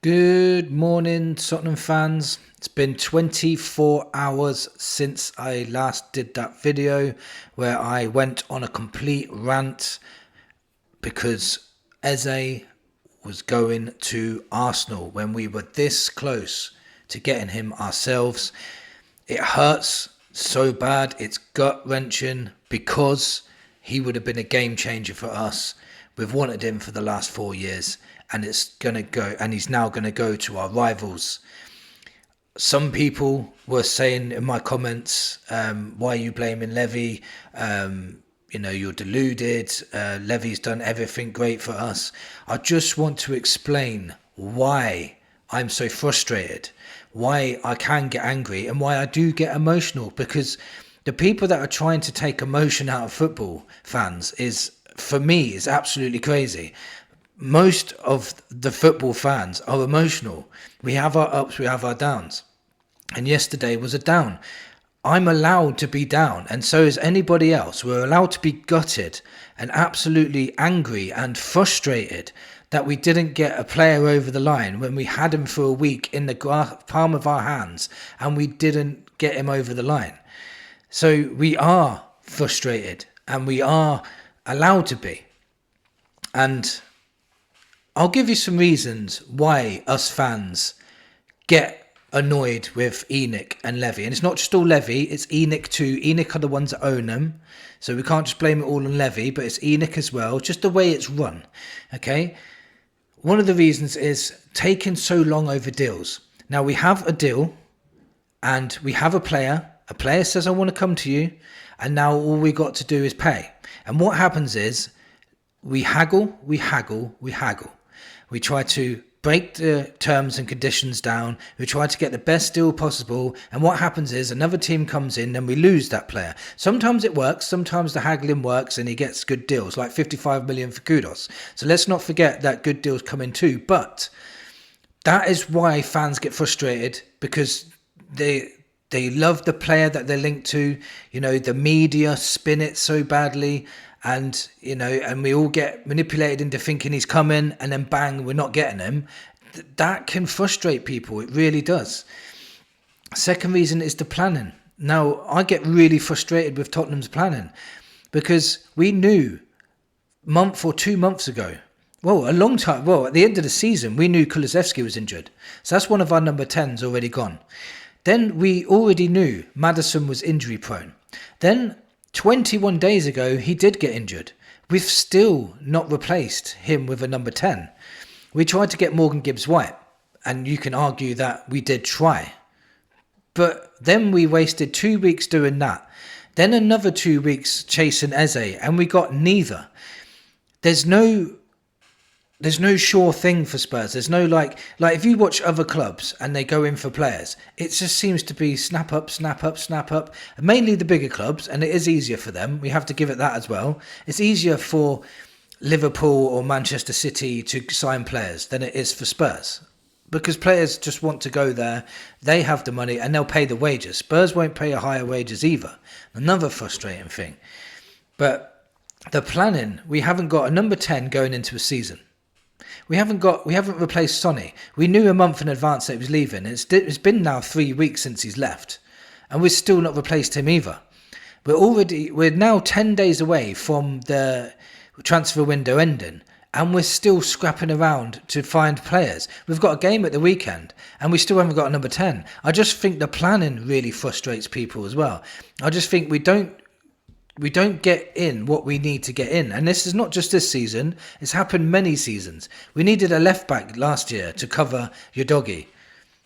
Good morning, Tottenham fans. It's been 24 hours since I last did that video where I went on a complete rant because Eze was going to Arsenal when we were this close to getting him ourselves. It hurts so bad, it's gut-wrenching because he would have been a game changer for us. We've wanted him for the last 4 years, and he's now gonna go to our rivals. Some people were saying in my comments, why are you blaming Levy? You're deluded. Levy's done everything great for us. I just want to explain why I'm so frustrated, why I can get angry, and why I do get emotional, because the people that are trying to take emotion out of football fans is absolutely crazy. Most of the football fans are emotional. We have our ups, we have our downs. And yesterday was a down. I'm allowed to be down, and so is anybody else. We're allowed to be gutted and absolutely angry and frustrated that we didn't get a player over the line when we had him for a week in the palm of our hands and we didn't get him over the line. So we are frustrated and we are allowed to be. And I'll give you some reasons why us fans get annoyed with ENIC and Levy. And it's not just all Levy, it's ENIC too. ENIC are the ones that own them. So we can't just blame it all on Levy, but it's ENIC as well, just the way it's run. Okay? One of the reasons is taking so long over deals. Now we have a deal and we have a player. A player says, I want to come to you. And now all we got to do is pay. And what happens is we haggle. We try to break the terms and conditions down. We try to get the best deal possible. And what happens is another team comes in and we lose that player. Sometimes it works. Sometimes the haggling works and he gets good deals, like 55 million for Kudos. So let's not forget that good deals come in too. But that is why fans get frustrated, because they love the player that they're linked to. The media spin it so badly. And we all get manipulated into thinking he's coming, and then bang, we're not getting him. That can frustrate people. It really does. Second reason is the planning. Now, I get really frustrated with Tottenham's planning because we knew month or 2 months ago, a long time, at the end of the season, we knew Kulusevski was injured. So that's one of our number 10s already gone. Then we already knew Maddison was injury prone. Then 21 days ago, he did get injured. We've still not replaced him with a number 10. We tried to get Morgan Gibbs-White, and you can argue that we did try. But then we wasted 2 weeks doing that. Then another 2 weeks chasing Eze, and we got neither. There's no sure thing for Spurs. There's no like if you watch other clubs and they go in for players, it just seems to be snap up, mainly the bigger clubs, and it is easier for them. We have to give it that as well. It's easier for Liverpool or Manchester City to sign players than it is for Spurs, because players just want to go there. They have the money and they'll pay the wages. Spurs won't pay a higher wages either. Another frustrating thing. But the planning, we haven't got a number 10 going into a season. We haven't replaced Sonny. We knew a month in advance that he was leaving. It's been now 3 weeks since he's left, and we've still not replaced him either. We're now 10 days away from the transfer window ending, and we're still scrapping around to find players. We've got a game at the weekend, and we still haven't got a number 10. I just think the planning really frustrates people as well. I just think we don't get in what we need to get in. And this is not just this season. It's happened many seasons. We needed a left back last year to cover your doggy.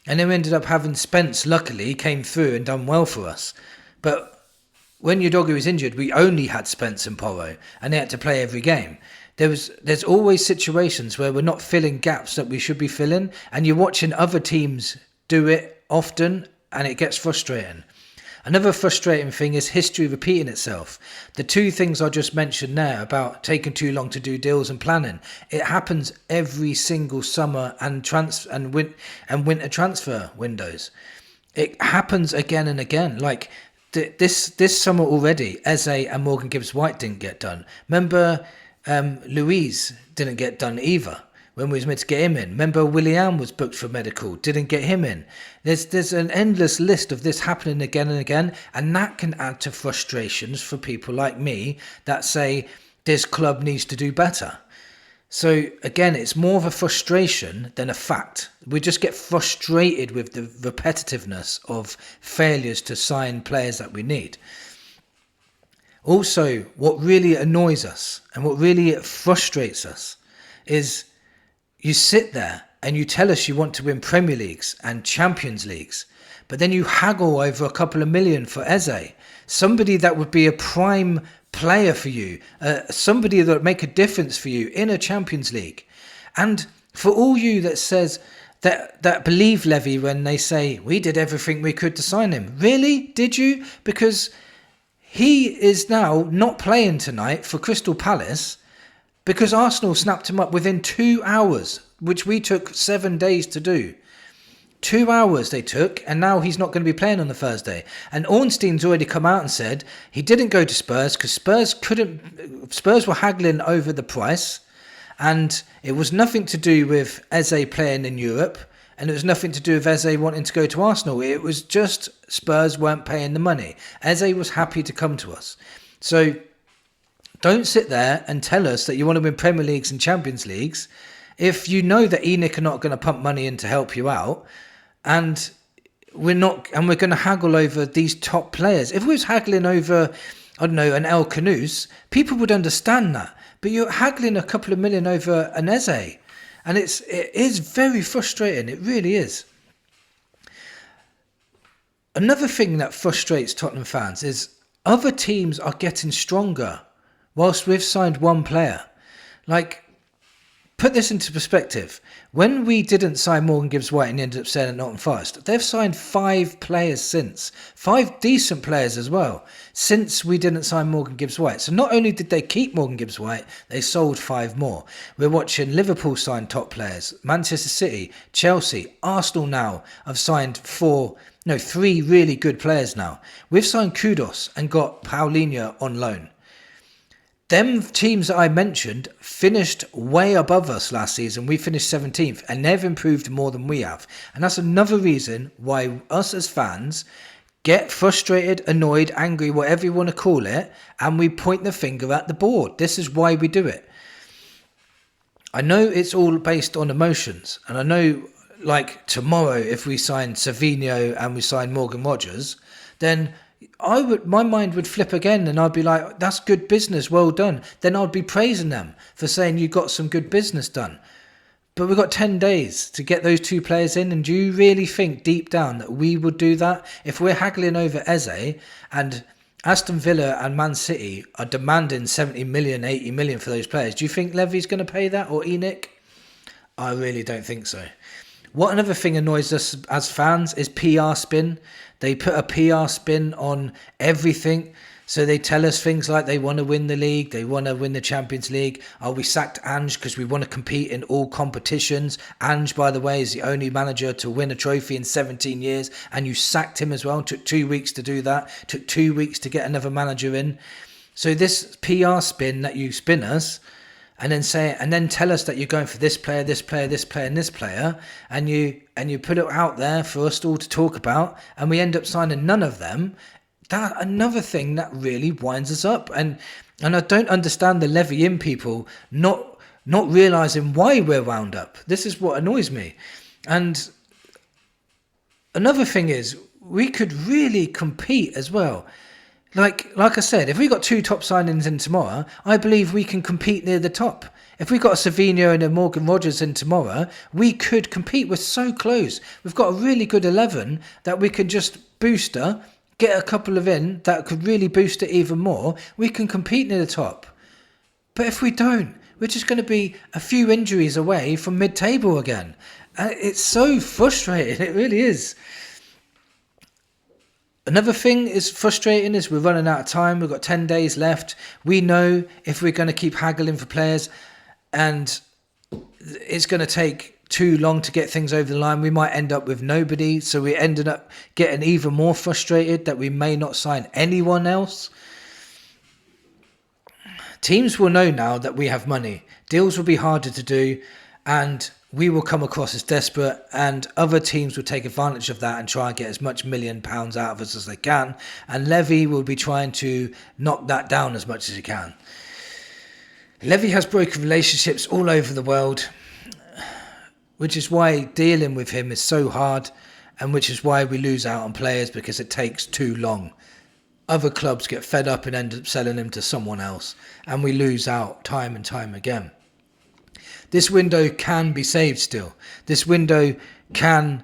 And then we ended up having Spence, luckily, came through and done well for us. But when your doggy was injured, we only had Spence and Porro, and they had to play every game. There's always situations where we're not filling gaps that we should be filling, and you're watching other teams do it often, and it gets frustrating. Another frustrating thing is history repeating itself. The two things I just mentioned there about taking too long to do deals and planning, it happens every single summer and winter transfer windows. It happens again and again. Like this summer already, Eze and Morgan Gibbs-White didn't get done. Remember, Louise didn't get done either. when we was meant to get him in. Remember, Willian was booked for medical, didn't get him in. There's an endless list of this happening again and again, and that can add to frustrations for people like me that say this club needs to do better. So again, it's more of a frustration than a fact. We just get frustrated with the repetitiveness of failures to sign players that we need. Also, what really annoys us and what really frustrates us is you sit there and you tell us you want to win Premier Leagues and Champions Leagues, but then you haggle over a couple of million for Eze, somebody that would be a prime player for you, somebody that would make a difference for you in a Champions League. And for all you that says that believe Levy when they say we did everything we could to sign him, really? Did you? Because he is now not playing tonight for Crystal Palace because Arsenal snapped him up within 2 hours, which we took 7 days to do. 2 hours they took, and now he's not going to be playing on the Thursday. And Ornstein's already come out and said he didn't go to Spurs because Spurs were haggling over the price, and it was nothing to do with Eze playing in Europe, and it was nothing to do with Eze wanting to go to Arsenal. It was just Spurs weren't paying the money. Eze was happy to come to us. So don't sit there and tell us that you want to win Premier Leagues and Champions Leagues if you know that ENIC are not going to pump money in to help you out. And we're going to haggle over these top players. If we was haggling over, I don't know, an El Canoes, people would understand that. But you're haggling a couple of million over an Eze. And it is very frustrating. It really is. Another thing that frustrates Tottenham fans is other teams are getting stronger whilst we've signed one player. Like, put this into perspective. When we didn't sign Morgan Gibbs-White and ended up staying at Nottingham Forest, they've signed 5 players since. 5 decent players as well, since we didn't sign Morgan Gibbs-White. So not only did they keep Morgan Gibbs-White, they sold 5 more. We're watching Liverpool sign top players. Manchester City, Chelsea, Arsenal now have signed 3 really good players now. We've signed Kudos and got Paulinho on loan. Them teams that I mentioned finished way above us last season. We finished 17th and they've improved more than we have. And that's another reason why us as fans get frustrated, annoyed, angry, whatever you want to call it, and we point the finger at the board. This is why we do it. I know it's all based on emotions. And I know, like, tomorrow, if we sign Savinho and we sign Morgan Rogers, then my mind would flip again and I'd be like, that's good business, well done. Then I'd be praising them for saying you got some good business done. But we've got 10 days to get those 2 players in, and do you really think deep down that we would do that? If we're haggling over Eze and Aston Villa and Man City are demanding 70 million, 80 million for those players, do you think Levy's going to pay that, or ENIC? I really don't think so. What another thing annoys us as fans is PR spin. They put a PR spin on everything. So they tell us things like they want to win the league, they want to win the Champions League. Oh, we sacked Ange because we want to compete in all competitions. Ange, by the way, is the only manager to win a trophy in 17 years. And you sacked him as well. Took 2 weeks to do that. Took 2 weeks to get another manager in. So this PR spin that you spin us, and then tell us that you're going for this player, this player, this player, and this player, and you put it out there for us all to talk about, and we end up signing none of them. That another thing that really winds us up, and I don't understand the Levy in people not realizing why we're wound up. This is what annoys me. And another thing is we could really compete as well. Like I said, if we got 2 top signings in tomorrow, I believe we can compete near the top. If we got a Savinho and a Morgan Rogers in tomorrow, we could compete. We're so close. We've got a really good 11 that we could just booster, get a couple of in that could really boost it even more. We can compete near the top. But if we don't, we're just going to be a few injuries away from mid-table again. It's so frustrating. It really is. Another thing is frustrating is we're running out of time. We've got 10 days left. We know if we're going to keep haggling for players and it's going to take too long to get things over the line, we might end up with nobody. So we ended up getting even more frustrated that we may not sign anyone else. Teams will know now that we have money. Deals will be harder to do. and we will come across as desperate, and other teams will take advantage of that and try and get as much £1 million out of us as they can, and Levy will be trying to knock that down as much as he can. Levy has broken relationships all over the world, which is why dealing with him is so hard, and which is why we lose out on players, because it takes too long. Other clubs get fed up and end up selling him to someone else, and we lose out time and time again. This window can be saved still. This window can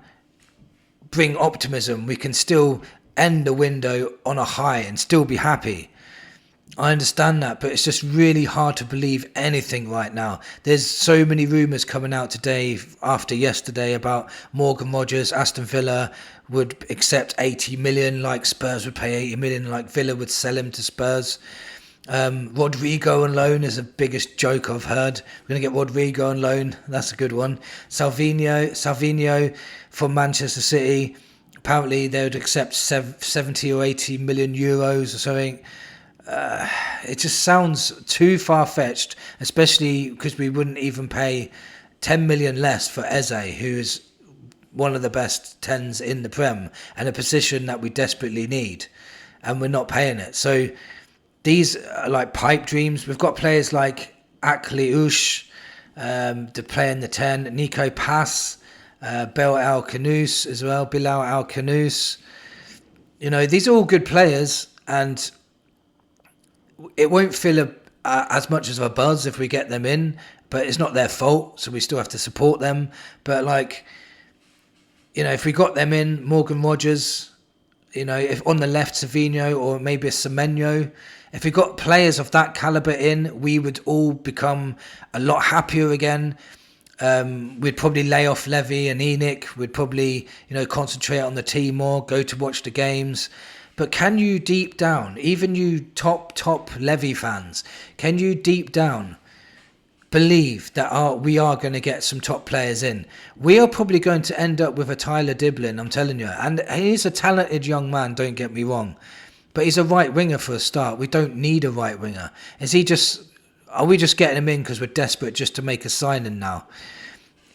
bring optimism. We can still end the window on a high and still be happy. I understand that, but it's just really hard to believe anything right now. There's so many rumours coming out today after yesterday about Morgan Rogers. Aston Villa would accept 80 million, like Spurs would pay 80 million, like Villa would sell him to Spurs. Rodrigo on loan is the biggest joke I've heard. We're going to get Rodrigo on loan. That's a good one. Salvinho from Manchester City. Apparently they would accept 70 or 80 million euros or something. It just sounds too far-fetched, especially because we wouldn't even pay 10 million less for Eze, who is one of the best 10s in the Prem, and a position that we desperately need, and we're not paying it. So these are like pipe dreams. We've got players like Akli Ush to play in the 10, Nico Pass, Bilal Al-Khanous as well, Bilal Al-Khanous. You know, these are all good players, and it won't feel as much as a buzz if we get them in, but it's not their fault, so we still have to support them. But like, you know, if we got them in, Morgan Rogers, you know, if on the left Savinho or maybe a Semenyo, if we got players of that caliber in, we would all become a lot happier again. We'd probably lay off Levy and Enoch. We'd probably, you know, concentrate on the team more, go to watch the games. But can you deep down, even you top Levy fans, can you deep down believe that we are going to get some top players in? We are probably going to end up with a Tyler Diblin, I'm telling you. And he's a talented young man, don't get me wrong. But he's a right winger for a start. We don't need a right winger. Are we just getting him in because we're desperate just to make a signing now?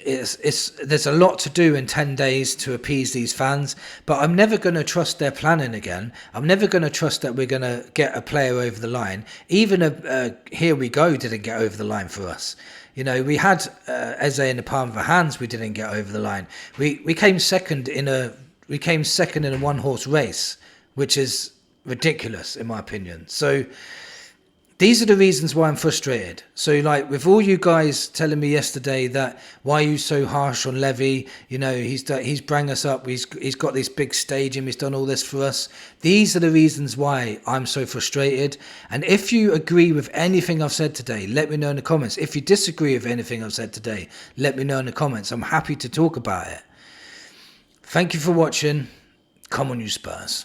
There's a lot to do in 10 days to appease these fans, but I'm never going to trust their planning again. I'm never going to trust that we're going to get a player over the line. Even Here We Go didn't get over the line for us. You know, we had Eze in the palm of our hands. We didn't get over the line. We came second in a one-horse race, which is ridiculous in my opinion. So these are the reasons why I'm frustrated. So, like, with all you guys telling me yesterday that why are you so harsh on Levy? You know, he's bring us up. He's got this big stadium. He's done all this for us. These are the reasons why I'm so frustrated. And if you agree with anything I've said today, let me know in the comments. If you disagree with anything I've said today, let me know in the comments. I'm happy to talk about it. Thank you for watching. Come on, you Spurs.